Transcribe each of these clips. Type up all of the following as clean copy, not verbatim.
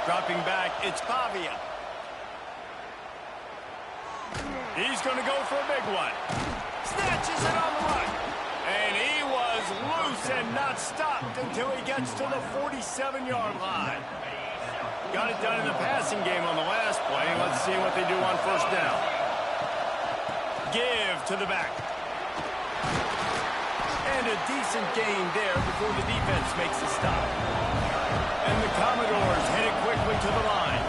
Dropping back, it's Pavia. He's going to go for a big one. Snatches it on the run. And he was loose and not stopped until he gets to the 47-yard line. Got it done in the passing game on the last play. Let's see what they do on first down. Give to the back. And a decent gain there before the defense makes a stop. And the Commodores headed quickly to the line.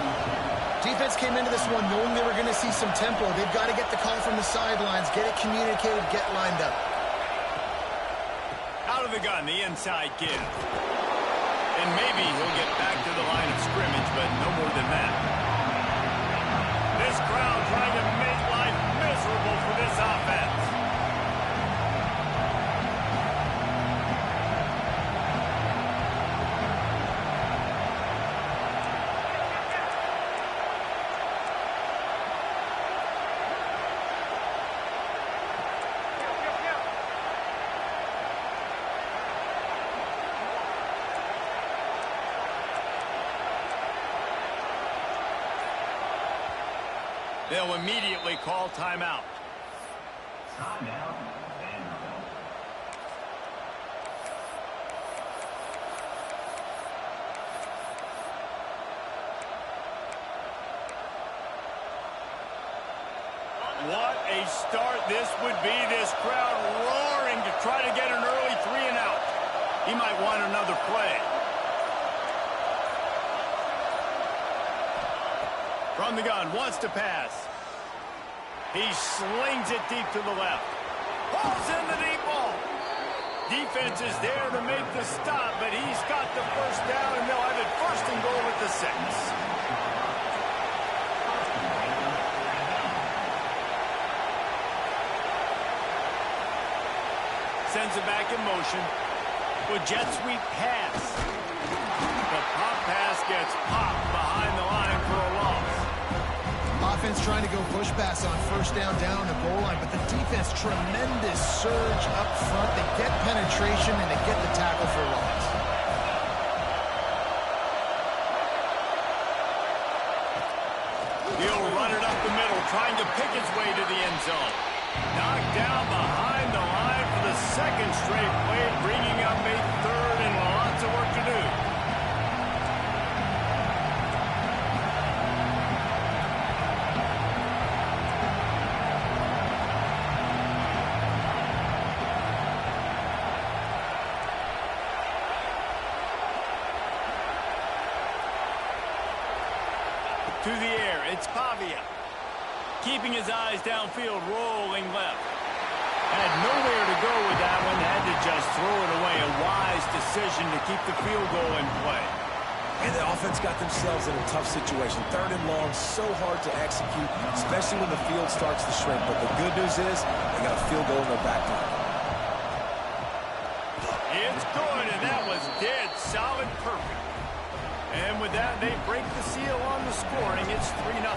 Defense came into this one knowing they were going to see some tempo. They've got to get the call from the sidelines, get it communicated, get lined up. Out of the gun, the inside give. And maybe he'll get back to the line of scrimmage, but no more than that. This crowd trying to make life miserable for this offense. They'll immediately call timeout. What a start this would be. This crowd roaring to try to get an early 3-and-out. He might want another play. From the gun, wants to pass. He slings it deep to the left. Pulls in the deep ball. Defense is there to make the stop, but he's got the first down, and they'll have it first and goal at the 6. Sends it back in motion. With jet sweep pass. The pop pass gets popped behind the line for a loss. Offense trying to go push pass on first down the goal line, but the defense, tremendous surge up front. They get penetration and they get the tackle for loss. He'll run it up the middle, trying to pick his way to the end zone. Knocked down behind the line for the second straight play, bringing up a third and lots of work to do. To the air, it's Pavia. Keeping his eyes downfield, rolling left. Had nowhere to go with that one, had to just throw it away. A wise decision to keep the field goal in play. And the offense got themselves in a tough situation. 3rd and long, so hard to execute, especially when the field starts to shrink. But the good news is they got a field goal in their back pocket. It's good, and that was dead solid perfect. And with that, they break the seal on the scoring. It's 3-0.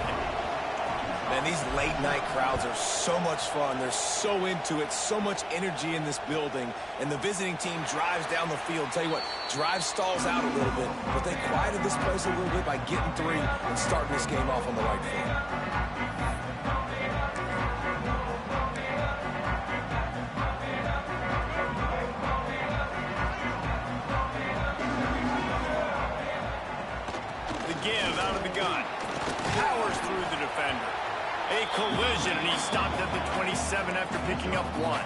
Man, these late-night crowds are so much fun. They're so into it, so much energy in this building. And the visiting team drives down the field. Tell you what, drive stalls out a little bit, but they quieted this place a little bit by getting 3 and starting this game off on the right foot. Give out of the gun. Powers through the defender. A collision, and he stopped at the 27 after picking up 1.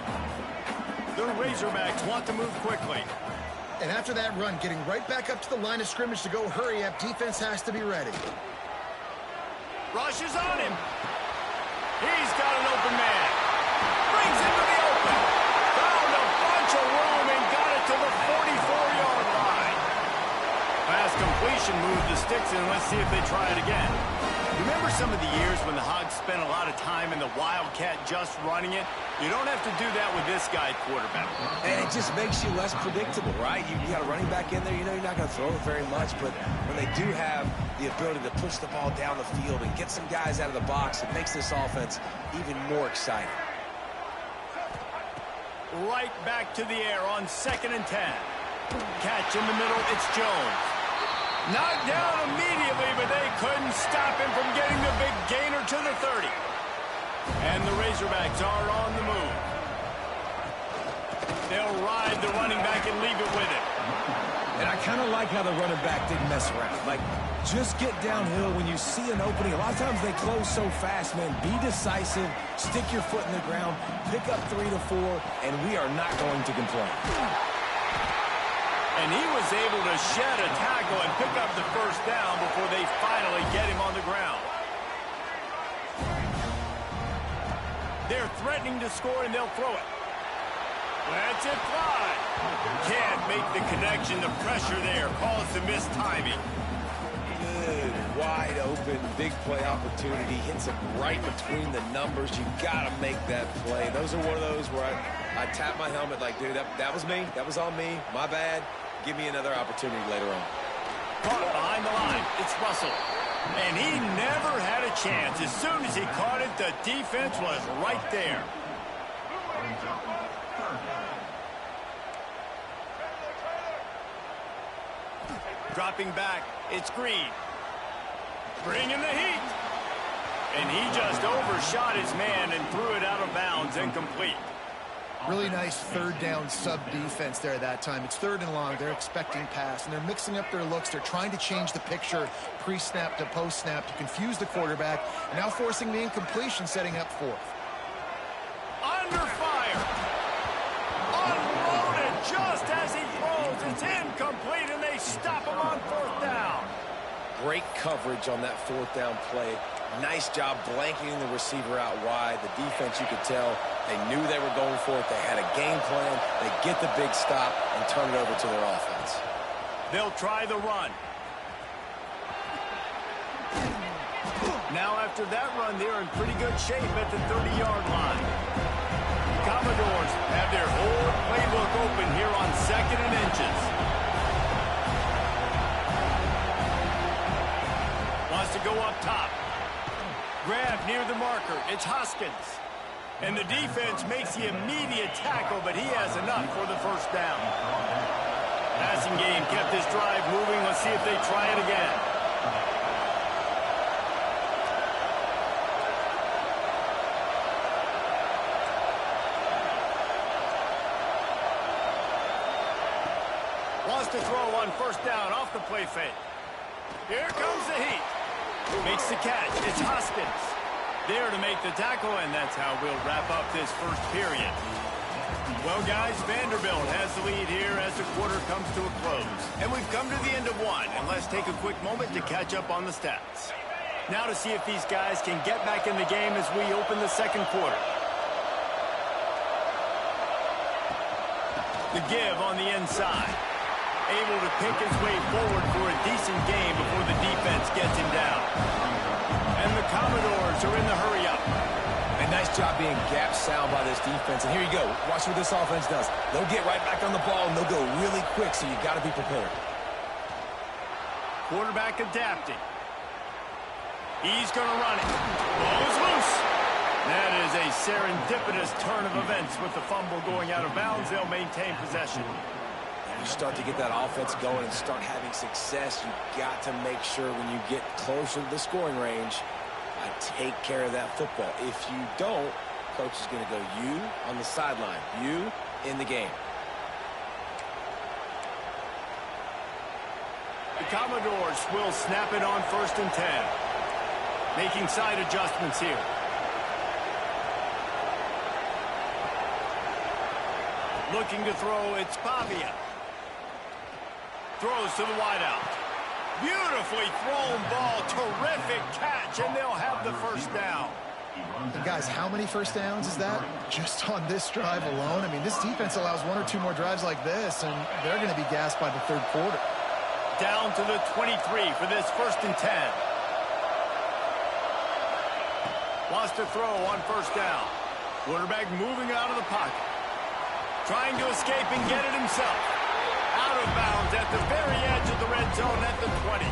The Razorbacks want to move quickly. And after that run, getting right back up to the line of scrimmage to go hurry up, defense has to be ready. Rushes on him. He's got an open man. Brings him to the open. Found a bunch of room and got it to the 44-yard line. Pass completion, moved the sticks in. Let's see if they try it again. Remember some of the years when the Hogs spent a lot of time in the Wildcat just running it? You don't have to do that with this guy quarterback. And it just makes you less predictable, right? You got a running back in there. You know you're not going to throw it very much, but when they do have the ability to push the ball down the field and get some guys out of the box, it makes this offense even more exciting. Right back to the air on 2nd and 10. Catch in the middle, it's Jones. Knocked down immediately, but they couldn't stop him from getting the big gainer to the 30. And the Razorbacks are on the move. They'll ride the running back and leave it with him. And I kind of like how the running back didn't mess around. Like, just get downhill when you see an opening. A lot of times they close so fast, man. Be decisive, stick your foot in the ground, pick up 3 to 4, and we are not going to complain. And he was able to shed a tackle and pick up the first down before they finally get him on the ground. They're threatening to score, and they'll throw it. Let's it fly. Can't make the connection. The pressure there caused the missed timing. Good, wide open, big play opportunity. Hits him right between the numbers. You got to make that play. Those are one of those where I tap my helmet like, dude, that was me. That was on me. My bad. Give me another opportunity later on. Caught behind the line. It's Russell. And he never had a chance. As soon as he caught it, the defense was right there. Dropping back, it's Green. Bringing the heat. And he just overshot his man and threw it out of bounds, incomplete. Really nice third down sub defense there that time. It's 3rd and long. They're expecting pass, and they're mixing up their looks. They're trying to change the picture pre-snap to post-snap to confuse the quarterback, and now forcing the incompletion, setting up 4th. Under fire. Unloaded just as he throws. It's incomplete, and they stop him on 4th down. Great coverage on that 4th down play. Nice job blanketing the receiver out wide. The defense, you could tell, they knew they were going for it. They had a game plan. They get the big stop and turn it over to their offense. They'll try the run. Now after that run, they're in pretty good shape at the 30-yard line. Commodores have their whole playbook open here on 2nd and inches. Wants to go up top. Grab near the marker. It's Hoskins. And the defense makes the immediate tackle, but he has enough for the first down. Passing game kept this drive moving. Let's see if they try it again. Wants to throw on 1st down off the play fake. Here comes the heat. Makes the catch. It's Hoskins. There to make the tackle, and that's how we'll wrap up this first period. Well, guys, Vanderbilt has the lead here as the quarter comes to a close. And we've come to the end of one, and let's take a quick moment to catch up on the stats. Now to see if these guys can get back in the game as we open the 2nd quarter. The give on the inside. Able to pick his way forward for a decent game before the defense gets him down. And the Commodores are in the hurry-up. A nice job being gap sound by this defense. And here you go. Watch what this offense does. They'll get right back on the ball, and they'll go really quick, so you got to be prepared. Quarterback adapting. He's going to run it. Ball is loose. That is a serendipitous turn of events with the fumble going out of bounds. They'll maintain possession. You start to get that offense going and start having success, you got to make sure when you get closer to the scoring range, take care of that football. If you don't, coach is going to go you on the sideline, you in the game. The Commodores will snap it on 1st and 10. Making side adjustments here. Looking to throw, it's Pavia. Throws to the wideout. Beautifully thrown ball. Terrific catch, and they'll have the first down. And guys, how many first downs is that just on this drive alone? I mean, this defense allows 1 or 2 more drives like this, and they're going to be gassed by the 3rd quarter. Down to the 23 for this 1st and 10. Wants to throw on 1st down. Quarterback moving out of the pocket. Trying to escape and get it himself. Out of bounds at the very edge of the red zone at the 20.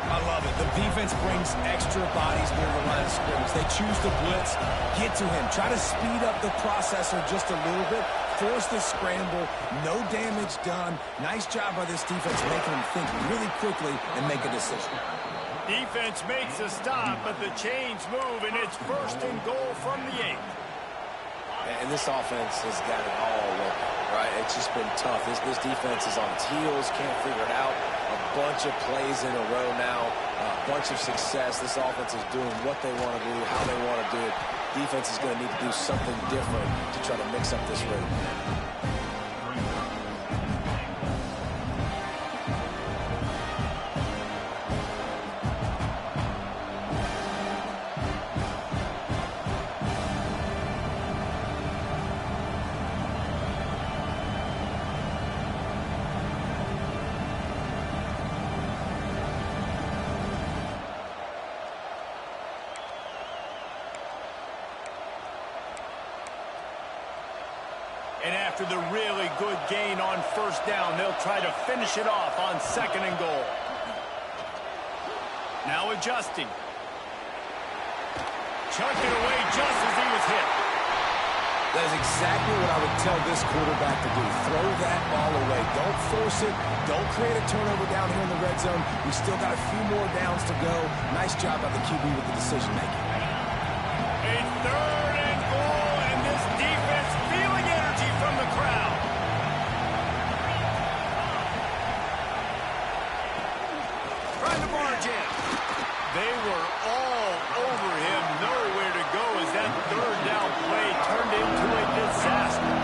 I love it. The defense brings extra bodies near the line of scrimmage. They choose to blitz, get to him, try to speed up the processor just a little bit, force the scramble, no damage done. Nice job by this defense making them think really quickly and make a decision. Defense makes a stop, but the chains move, and it's first and goal from the 8. And this offense has got it all working, right? It's just been tough. This defense is on its heels, can't figure it out. A bunch of plays in a row now, a bunch of success. This offense is doing what they want to do, how they want to do it. Defense is going to need to do something different to try to mix up this rhythm. And after the really good gain on first down, they'll try to finish it off on second and goal. Now adjusting. Chucked it away just as he was hit. That is exactly what I would tell this quarterback to do. Throw that ball away. Don't force it. Don't create a turnover down here in the red zone. We still got a few more downs to go. Nice job by the QB with the decision-making. A third and goal, and this defense feeling energy from the crowd. Trying to barge in. They were all over him. Nowhere to go as that third down play turned into a disaster.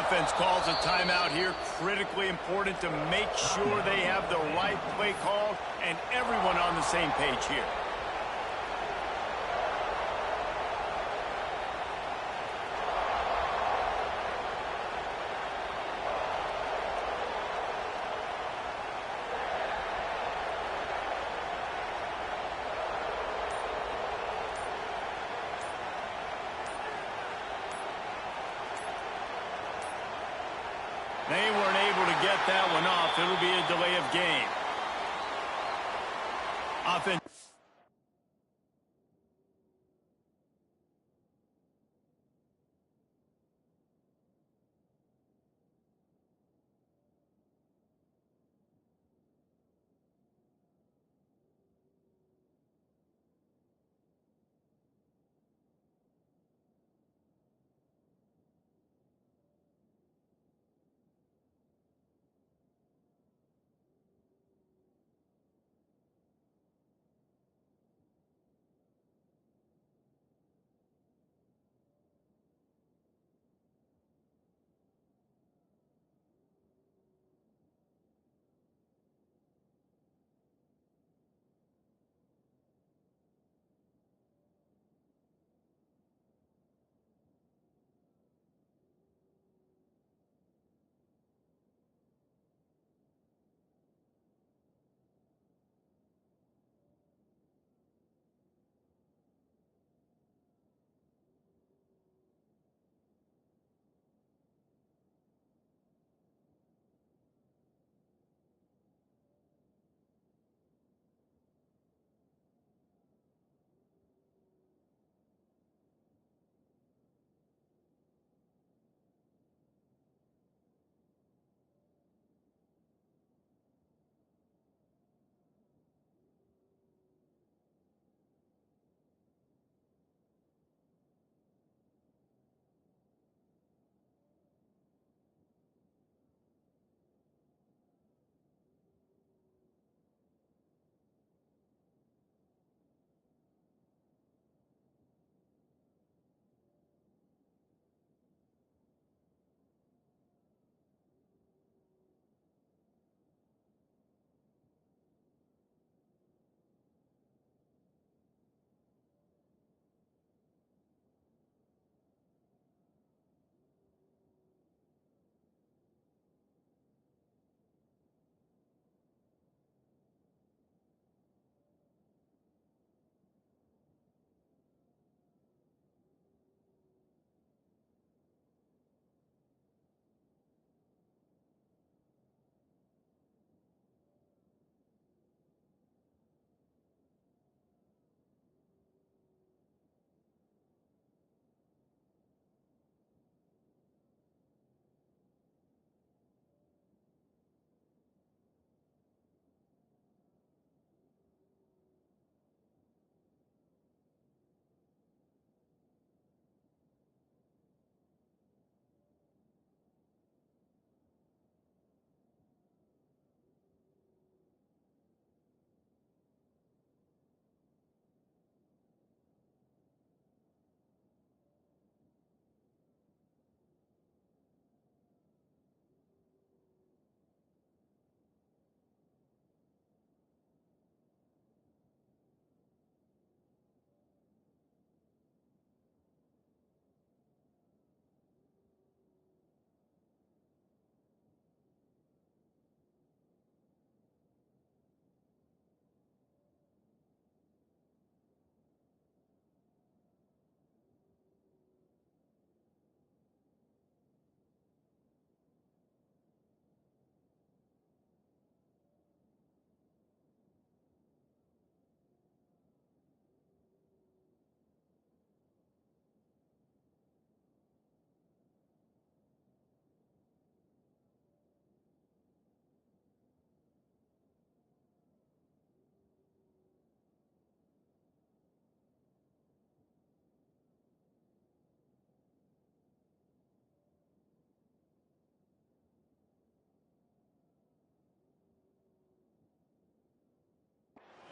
Offense calls a timeout here. Critically important to make sure they have the right play called and everyone on the same page here. They weren't able to get that one off. It'll be a delay of game. Offense.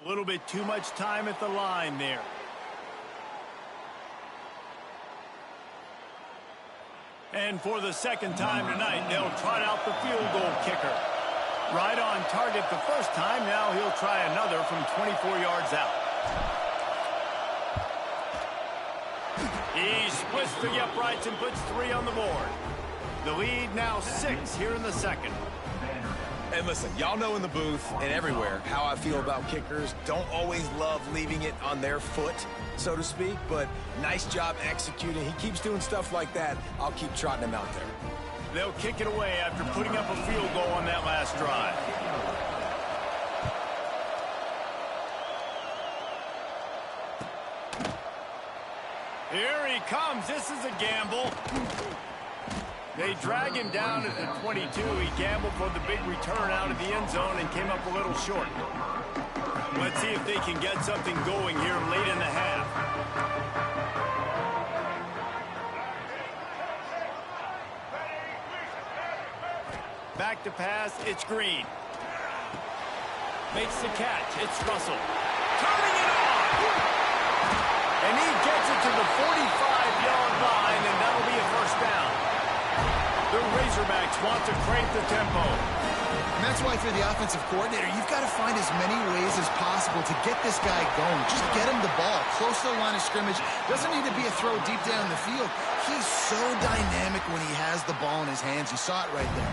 A little bit too much time at the line there. And for the second time tonight, they'll trot out the field goal kicker. Right on target the first time. Now he'll try another from 24 yards out. He splits the uprights and puts 3 on the board. The lead now 6 here in the second. And listen, y'all know in the booth and everywhere how I feel about kickers. Don't always love leaving it on their foot, so to speak, but nice job executing. He keeps doing stuff like that. I'll keep trotting him out there. They'll kick it away after putting up a field goal on that last drive. Here he comes. This is a gamble. They drag him down at the 22. He gambled for the big return out of the end zone and came up a little short. Let's see if they can get something going here late in the half. Back to pass, it's Green. Makes the catch, it's Russell. Turning it on! And he gets it to the 45-yard line, and that'll be a first down. The Razorbacks want to crank the tempo. And that's why, if you're the offensive coordinator, you've got to find as many ways as possible to get this guy going. Just get him the ball close to the line of scrimmage. Doesn't need to be a throw deep down the field. He's so dynamic when he has the ball in his hands. You saw it right there.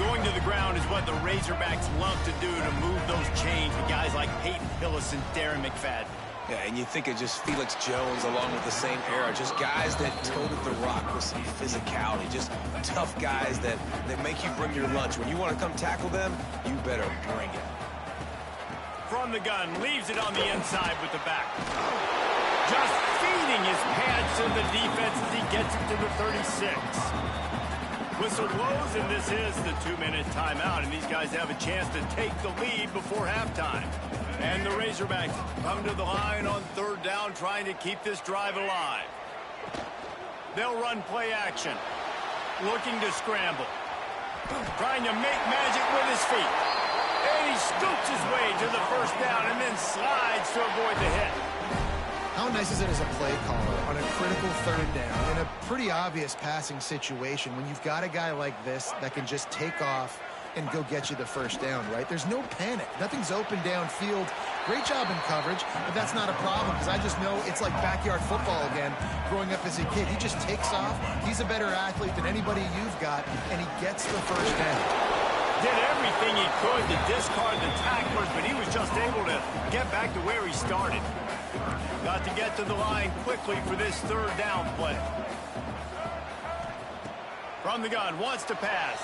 Going to the ground is what the Razorbacks love to do to move those chains with guys like Peyton Hillis and Darren McFadden. Yeah, and you think of just Felix Jones along with the same era, just guys that toted the rock with some physicality, just tough guys that make you bring your lunch. When you want to come tackle them, you better bring it. From the gun, leaves it on the inside with the back. Just feeding his pads to the defense as he gets it to the 36. Whistle blows, and this is the 2-minute timeout, and these guys have a chance to take the lead before halftime. And the Razorbacks come to the line on 3rd down, trying to keep this drive alive. They'll run play action, looking to scramble, trying to make magic with his feet. And he scoops his way to the first down and then slides to avoid the hit. How nice is it as a play caller on a critical 3rd down in a pretty obvious passing situation when you've got a guy like this that can just take off and go get you the first down, right? There's no panic. Nothing's open downfield. Great job in coverage, but that's not a problem because I just know it's like backyard football again growing up as a kid. He just takes off. He's a better athlete than anybody you've got, and he gets the first down. Did everything he could to discard the tacklers, but he was just able to get back to where he started. Got to get to the line quickly for this 3rd down play. From the gun, wants to pass.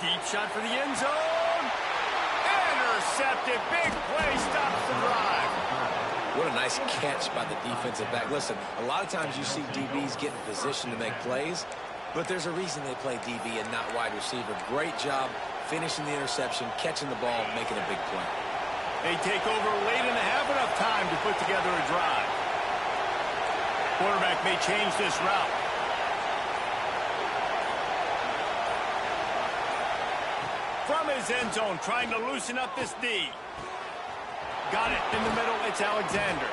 Deep shot for the end zone. Intercepted. Big play stops the drive. What a nice catch by the defensive back. Listen, a lot of times you see DBs get in position to make plays, but there's a reason they play DB and not wide receiver. Great job finishing the interception, catching the ball, making a big play. They take over late and have enough time to put together a drive. Quarterback may change this route. From his end zone, trying to loosen up this D. Got it in the middle, it's Alexander.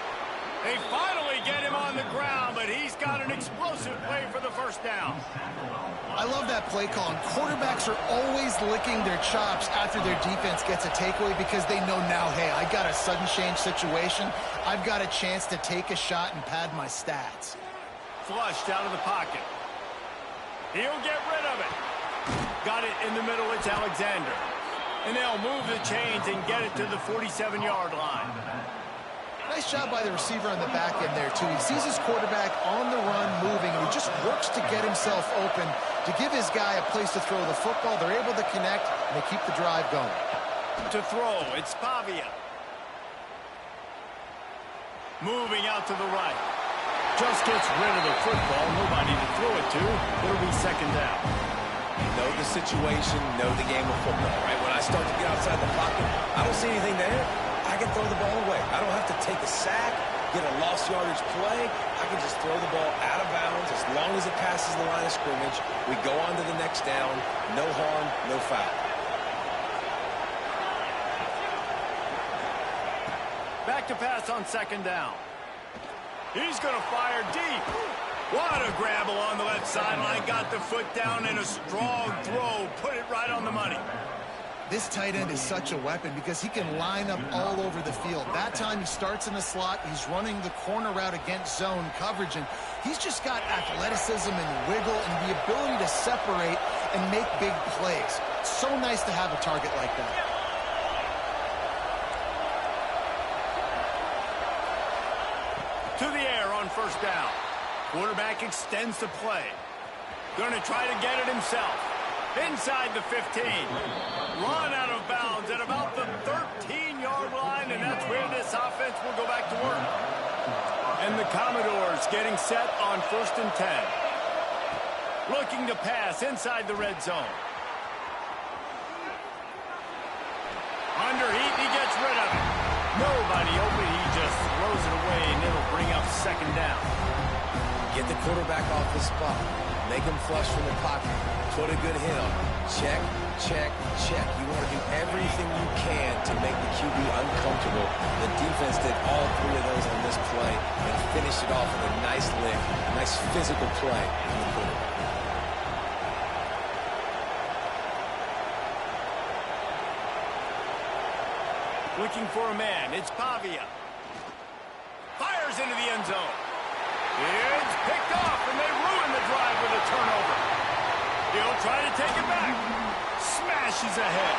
They finally get him on the ground, but he's got an explosive play for the first down. I love that play call. And quarterbacks are always licking their chops after their defense gets a takeaway because they know now, hey, I got a sudden change situation. I've got a chance to take a shot and pad my stats. Flushed out of the pocket. He'll get rid of it. Got it in the middle, it's Alexander. And they'll move the chains and get it to the 47-yard line. Nice job by the receiver on the back end there, too. He sees his quarterback on the run moving, and he just works to get himself open to give his guy a place to throw the football. They're able to connect, and they keep the drive going. To throw, it's Pavia. Moving out to the right. Just gets rid of the football. Nobody to throw it to. It'll be second down. Know the situation, know the game of football, right? When I start to get outside the pocket, I don't see anything there. I can throw the ball away. I don't have to take a sack, get a lost yardage play. I can just throw the ball out of bounds as long as it passes the line of scrimmage. We go on to the next down. No harm, no foul. Back to pass on second down. He's going to fire deep. What a grab along the left sideline. Got the foot down in a strong throw. Put it right on the money. This tight end is such a weapon because he can line up all over the field. That time he starts in the slot. He's running the corner route against zone coverage, and he's just got athleticism and wiggle and the ability to separate and make big plays. So nice to have a target like that. To the air on first down. Quarterback extends the play. Going to try to get it himself. Inside the 15. Run out of bounds at about the 13-yard line, and that's where this offense will go back to work. And the Commodores getting set on 1st and 10. Looking to pass inside the red zone. Under heat, he gets rid of it. Nobody open, he just throws it away, and it'll bring up second down. Get the quarterback off his spot. Make him flush from the pocket. Put a good hit on him. Check, check, check. You want to do everything you can to make the QB uncomfortable. The defense did all 3 of those on this play and finished it off with a nice lick, a nice physical play from the quarterback. Looking for a man. It's Pavia. Fires into the end zone. It's picked off, and they ruin the drive with a turnover. He'll try to take it back. Smashes ahead.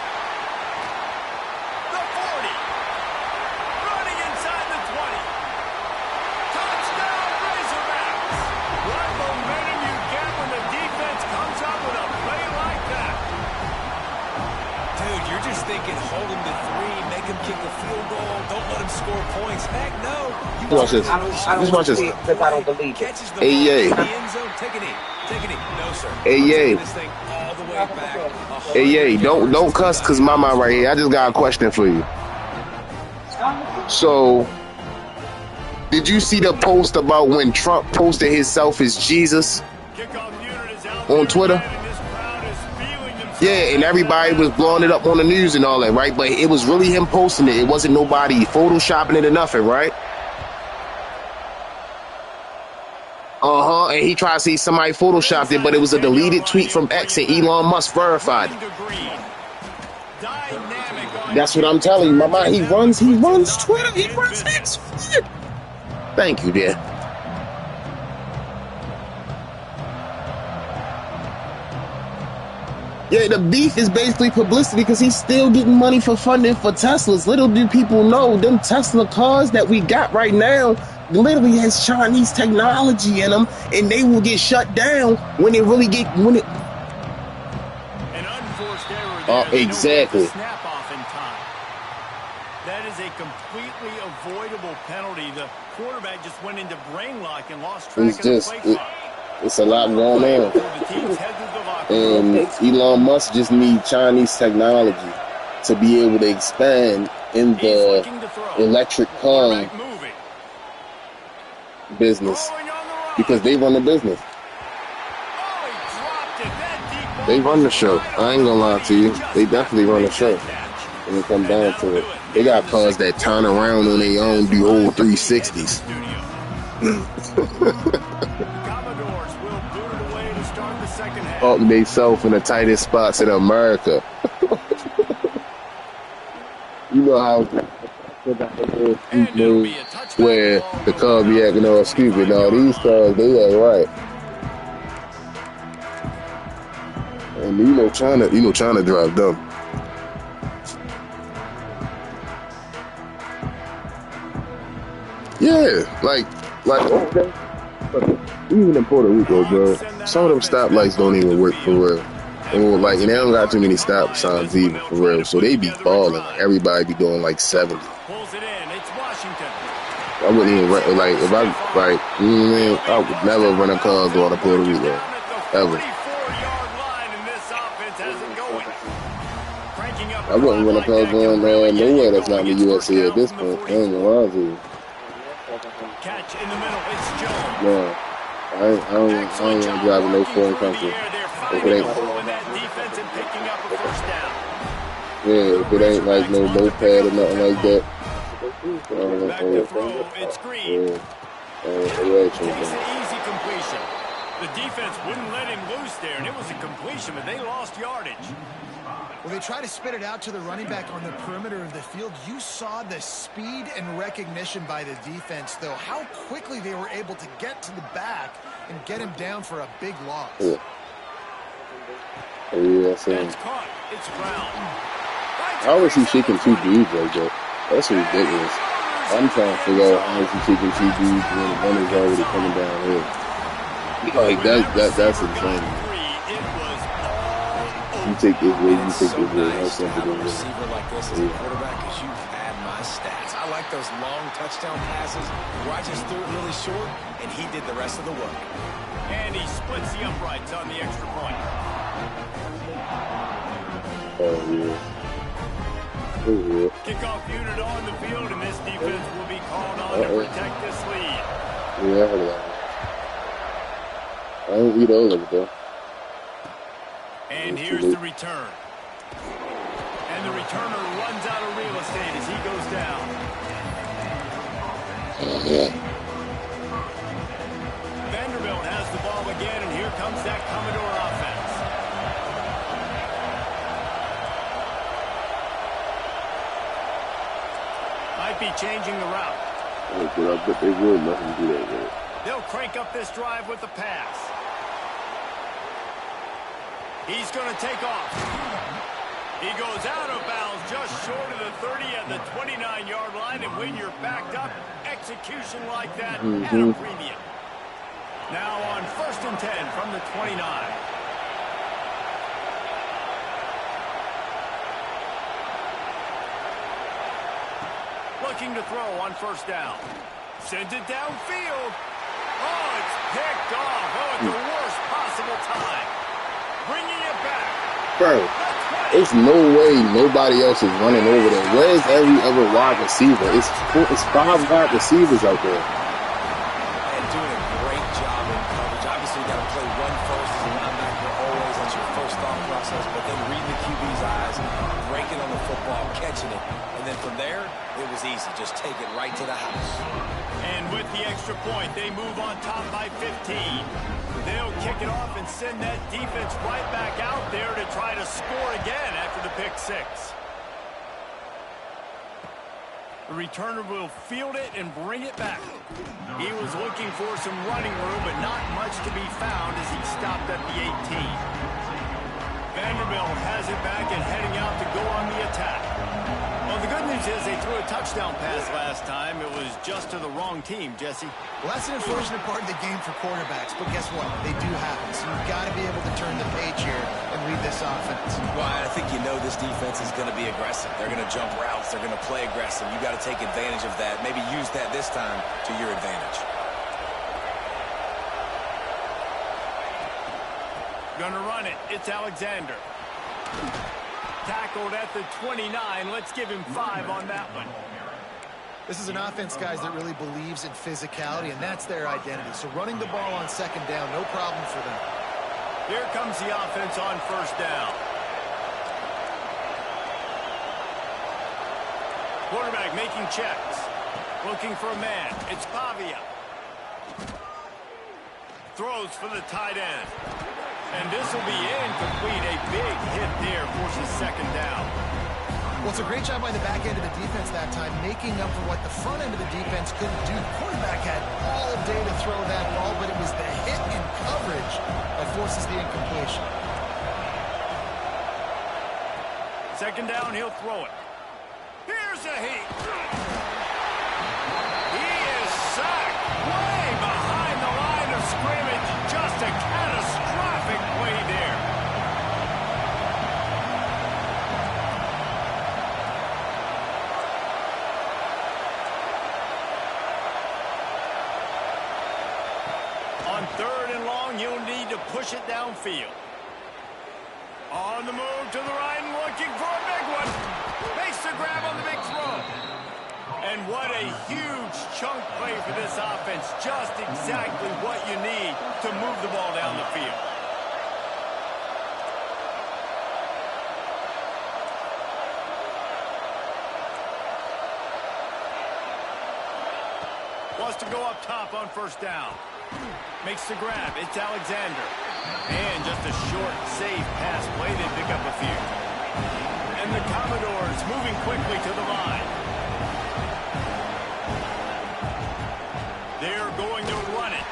The 40. Running inside the 20. Touchdown, Razorbacks. What momentum you get when the defense comes up with a play like that. Dude, you're just thinking hold him to 3, make him kick a field goal, don't let him score points. Heck no. Watch this. Just watch this. Because I don't believe it. Hey, yay. Take a knee. Take a knee. No, sir. Hey, yay. This thing all the way back. Hey, yay. Don't cuss because my mind right here. I just got a question for you. So, did you see the post about when Trump posted himself as Jesus on Twitter? Yeah, and everybody was blowing it up on the news and all that, right? But it was really him posting it. It wasn't nobody photoshopping it or nothing, right? And he tried to say somebody photoshopped it, but it was a deleted tweet from X and Elon Musk verified it. That's what I'm telling you, my man. He runs Twitter. He runs X. Thank you, dear. Yeah, the beef is basically publicity because he's still getting money for funding for Teslas. Little do people know, them Tesla cars that we got right now literally has Chinese technology in them, and they will get shut down when it really get An unforced error there. Exactly. Snap off in time. That is a completely avoidable penalty. The quarterback just went into brain lock and lost track of the play clock. It's a lot going on. And Elon Musk just needs Chinese technology to be able to expand in the electric car business because they run the business. They run the show. I ain't gonna lie to you. They definitely run the show when it comes down to it. They got cars that turn around on their own, do whole 360s. Park themselves in the tightest spots in America. You know how where the cars be acting all stupid. Now these cars, they act right. And China drive dumb. Yeah, like even in Puerto Rico, bro, some of them stoplights don't even work for real. Or and they don't got too many stop signs even for real. So they be falling. Everybody be doing like 70. I wouldn't even if I I would never run a car going to Puerto Rico ever. I wouldn't run a car going nowhere that's not in the USA at this point. I ain't gonna lie to you. Catch in the middle, it's Jones. No, I ain't driving no foreign country. If it ain't, if it ain't like no moped or nothing like that, I Back to throw, it's Green. Takes an easy completion. The defense wouldn't let him loose there, and it was a completion, but they lost yardage. Well, they try to spit it out to the running back on the perimeter of the field. You saw the speed and recognition by the defense, though. How quickly they were able to get to the back and get him down for a big loss. That's caught. It's Brown. How is he shaking two dudes like that? That's ridiculous. I'm trying to figure out how is he shaking two dudes when the runner's already coming down here. Like that's insane. You take this way, you take this way. How simple it is. Receiver like this as a quarterback, because you had my stats. I like those long touchdown passes where I just threw it really short, and he did the rest of the work. And he splits the uprights on the extra point. Oh, yeah. Kickoff unit on the field, and this defense will be called on to protect this lead. Yeah, I heard of that. I don't eat those over there. And here's the return. And the returner runs out of real estate as he goes down. Vanderbilt has the ball again, and here comes that Commodore offense. Might be changing the route. But I bet they would let him do that, man. They'll crank up this drive with the pass. He's going to take off. He goes out of bounds just short of the 30 at the 29-yard line, and when you're backed up, execution like that at a premium. Now on 1st and 10 from the 29. Looking to throw on 1st down. Sends it downfield. Oh, it's picked off. Oh, at the worst possible time. Bringing it back. Bro, there's no way nobody else is running over there. Where's every other wide receiver? It's 5 wide receivers out there. And doing a great job in coverage. Obviously, you got to play run first as a linebacker always. That's your first thought process. But then reading the QB's eyes, breaking on the football, catching it. And then from there, it was easy. Just take it right to the house. And with the extra point, they move on top by 15. They'll kick it off and send that defense right back out there to try to score again after the pick 6. The returner will field it and bring it back. He was looking for some running room, but not much to be found as he stopped at the 18. Vanderbilt has it back and heading out to go on the attack. Well, the good news is they threw a touchdown pass last time. It was just to the wrong team, Jesse. Well, that's an unfortunate part of the game for quarterbacks, but guess what? They do happen. So you've got to be able to turn the page here and lead this offense. Well, I think you know this defense is going to be aggressive. They're going to jump routes. They're going to play aggressive. You've got to take advantage of that. Maybe use that this time to your advantage. Gonna run it. It's Alexander. Tackled at the 29. Let's give him 5 on that one. This is an offense, guys, that really believes in physicality, and that's their identity. So running the ball on 2nd down, no problem for them. Here comes the offense on 1st down. Quarterback making checks. Looking for a man. It's Pavia. Throws for the tight end. And this will be incomplete. A big hit there forces 2nd down. Well, it's a great job by the back end of the defense that time, making up for what the front end of the defense couldn't do. The quarterback had all day to throw that ball, but it was the hit in coverage that forces the incompletion. 2nd down, he'll throw it. Here's a heat. He is sacked way behind the line of scrimmage. Just a catastrophic play there. On 3rd and long, you'll need to push it downfield. On the move to the right and looking for a big one. Makes the grab on the big throw. And what a huge chunk play for this offense. Just exactly what you need to move the ball down the field. wants to go up top on first down. Makes the grab. It's Alexander. And just a short, safe pass play. They pick up a few. And the Commodores moving quickly to the line. They're going to run it.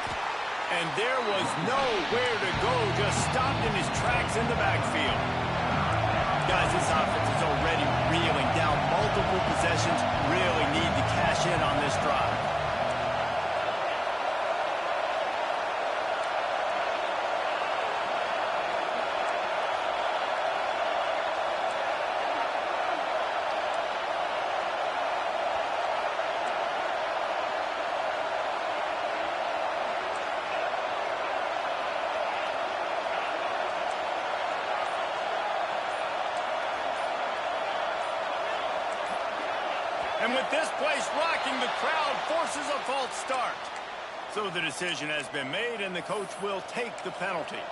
And there was nowhere to go. Just stopped in his tracks in the backfield. Guys, this offense is already reeling down multiple possessions. Really need to cash in on this drive. And with this place rocking, the crowd forces a false start. So the decision has been made, and the coach will take the penalty.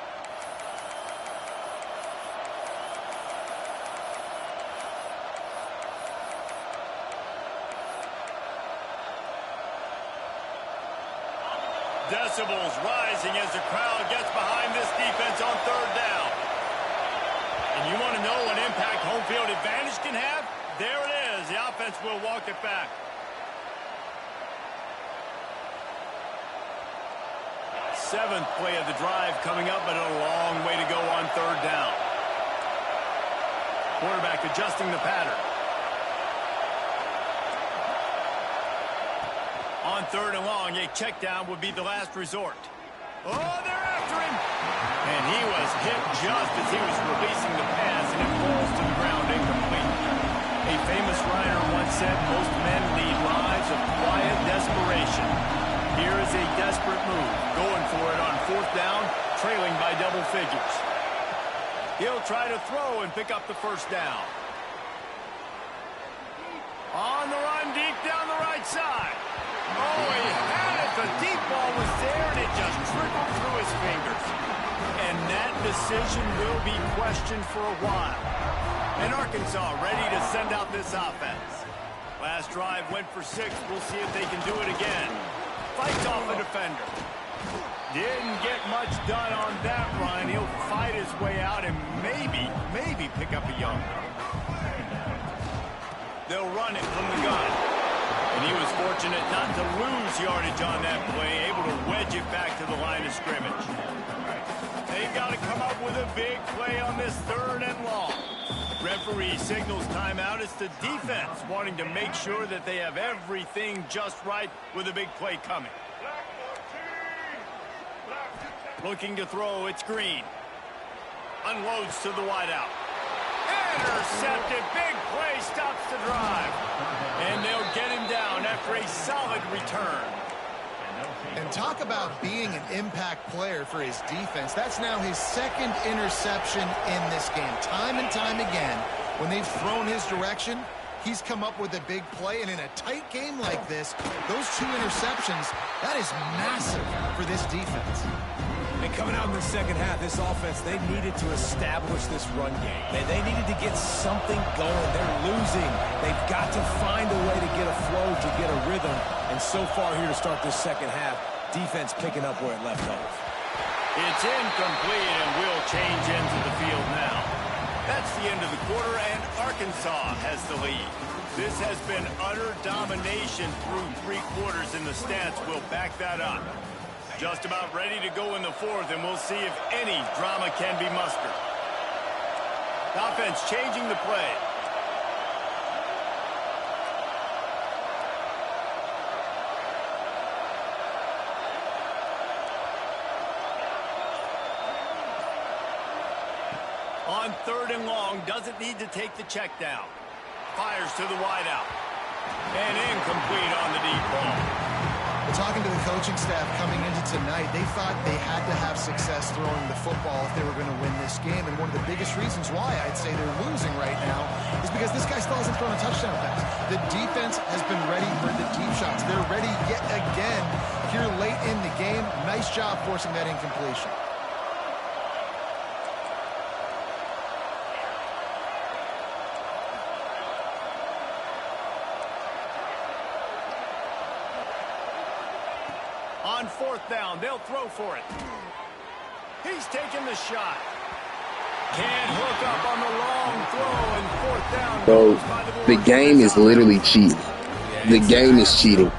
Decibels rising as the crowd gets behind this defense on third down. And you want to know what impact home field advantage can have? There it is. The offense will walk it back. Seventh play of the drive coming up, but a long way to go on third down. Quarterback adjusting the pattern. On third and long, a check down would be the last resort. Oh, they're after him. And he was hit just as he was releasing the pass, and it falls to the ground incomplete. A famous writer once said, most men lead lives of quiet desperation. Here is a desperate move, going for it on fourth down, trailing by double figures. He'll try to throw and pick up the first down. On the run, deep down the right side. Oh, he had it. The deep ball was there, and it just trickled through his fingers. And that decision will be questioned for a while. And Arkansas ready to send out this offense. Last drive went for 6. We'll see if they can do it again. Fights off a defender. Didn't get much done on that run. He'll fight his way out and maybe pick up a yard. They'll run it from the gun. And he was fortunate not to lose yardage on that play, able to wedge it back to the line of scrimmage. They've got to come up with a big play on this third and long. Referee signals timeout. It's the defense wanting to make sure that they have everything just right with a big play coming. Looking to throw, it's Green. Unloads to the wideout. Intercepted, big play, stops the drive. And they'll get him down after a solid return. And talk about being an impact player for his defense. That's now his second interception in this game. Time and time again, when they've thrown his direction, he's come up with a big play. And in a tight game like this, those 2 interceptions, that is massive for this defense. And coming out in the second half, this offense, they needed to establish this run game. They needed to get something going. They're losing. They've got to find a way to get a flow, to get a rhythm. And so far here to start this second half, defense picking up where it left off. It's incomplete, and we'll change into the field now. That's the end of the quarter, and Arkansas has the lead. This has been utter domination through 3 quarters, and the stats will back that up. Just about ready to go in the fourth, and we'll see if any drama can be mustered. Offense changing the play. On third and long, doesn't need to take the check down. Fires to the wideout. And incomplete on the deep ball. Talking to the coaching staff coming into tonight, they thought they had to have success throwing the football if they were going to win this game. And one of the biggest reasons why I'd say they're losing right now is because this guy still hasn't thrown a touchdown pass. The defense has been ready for the deep shots. They're ready yet again here late in the game. Nice job forcing that incompletion. 4th down. They'll throw for it. He's taking the shot. Can't hook up on the long throw, and 4th down. Bro, the game is literally cheating. The game is cheating.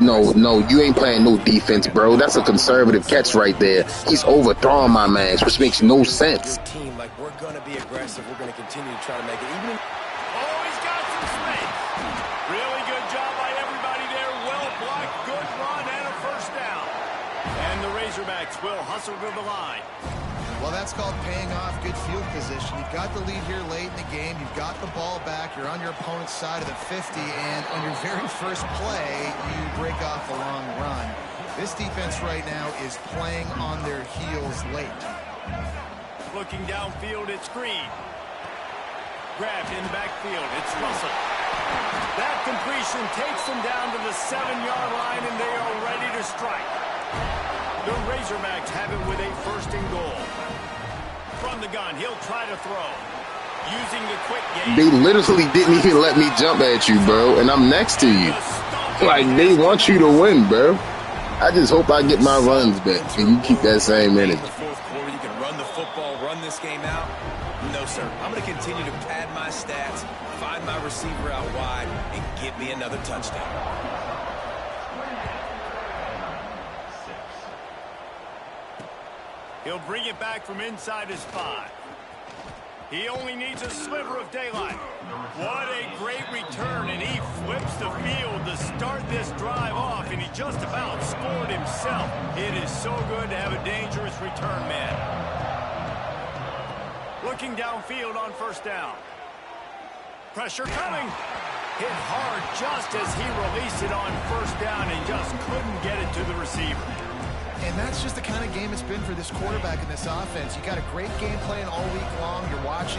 No, you ain't playing no defense, bro. That's a conservative catch right there. He's overthrowing my man, which makes no sense. Team, like, we're going to be aggressive. We're going to continue to try to make it. Even He's got some space. Really good job by everybody there. Well blocked, good run, and a 1st down. And the Razorbacks will hustle to the line. Well, that's called paying off good field position. You've got the lead here late in the game. You've got the ball back. You're on your opponent's side of the 50, and on your very first play, you break off a long run. This defense right now is playing on their heels late. Looking downfield, it's Green. Grabbed in the backfield, it's Russell. That completion takes them down to the 7-yard line, and they are ready to strike. The Razorbacks have it with a 1st and goal. From the gun, he'll try to throw. Using the quick game. They literally didn't even let me jump at you, bro, and I'm next to you. Like, they want you to win, bro. I just hope I get my runs back, and you keep that same energy. the 4th quarter, you can run the football, run this game out. No, sir. I'm going to continue to pad my stats, find my receiver out wide, and get me another touchdown. He'll bring it back from inside his 5. He only needs a sliver of daylight. What a great return, and he flips the field to start this drive off, and he just about scored himself. It is so good to have a dangerous return man. Looking downfield on 1st down. Pressure coming. Hit hard just as he released it on 1st down and just couldn't get it to the receiver. And that's just the kind of game it's been for this quarterback in this offense. You got a great game plan all week long. You're watching